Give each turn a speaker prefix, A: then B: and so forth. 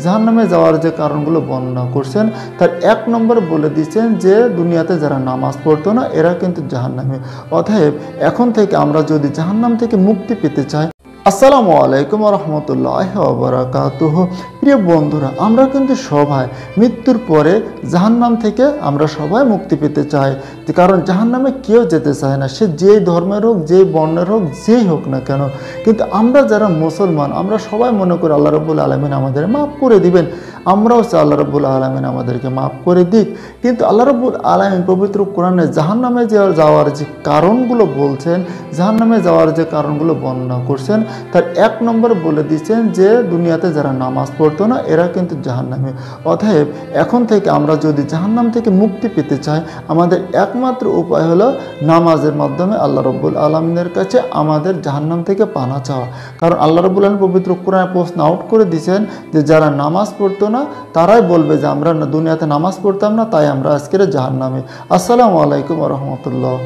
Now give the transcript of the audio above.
A: জাহান্নামে যাওয়ার যে কারণগুলো বর্ণনা করছেন তার 1 নম্বর বলে দিচ্ছেন যে দুনিয়াতে যারা নামাজ পড়তো না এরা কিন্তু জাহান্নামে। অতএব এখন থেকে আমরা যদি জাহান্নাম থেকে মুক্তি পেতে চাই। আসসালামু আলাইকুম ওয়া রাহমাতুল্লাহি ওয়া বারাকাতুহু। প্রিয় বন্ধুরা, আমরা কিন্তু সবাই মৃত্যুর পরে জাহান্নাম থেকে আমরা সবাই মুক্তি পেতে চাই, কারণ জাহান্নামে কেউ যেতে চায় না, সে যেই ধর্মের হোক, যেই বর্ণের হোক, যেই হোক না কেন। কিন্তু আমরা যারা মুসলমান আমরা সবাই মনে করি আল্লাহ রাব্বুল আলামিন আমাদের মাফ করে দিবেন। আমরাও চাই আল্লাহ রাব্বুল আলামিন আমাদেরকে মাফ করে দিক। কিন্তু আল্লাহ রাব্বুল আলামিন পবিত্র কোরআনে জাহান্নামে যাওয়ার যে কারণগুলো বলছেন, জাহান্নামে যাওয়ার যে কারণগুলো বর্ণনা করছেন তার 1 নম্বর বলে দিচ্ছেন যে দুনিয়াতে যারা নামাজ পড়তো না এরা কিন্তু জাহান্নামে। অতএব এখন থেকে আমরা যদি জাহান্নাম থেকে মুক্তি পেতে চাই আমাদের একমাত্র উপায় হলো নামাজের মাধ্যমে আল্লাহ রাব্বুল আলামিনের কাছে আমাদের জাহান্নাম থেকে পানা চাওয়া। কারণ আল্লাহ রাব্বুল আলামিন পবিত্র কোরআনে প্রশ্ন আউট করে দিয়েছেন যে যারা নামাজ পড়তো না তারাই বলবে যে আমরা দুনিয়াতে নামাজ পড়তাম না, তাই আমরা আজকের জাহান্নামে। আসসালামু আলাইকুম ওয়া রাহমাতুল্লাহ।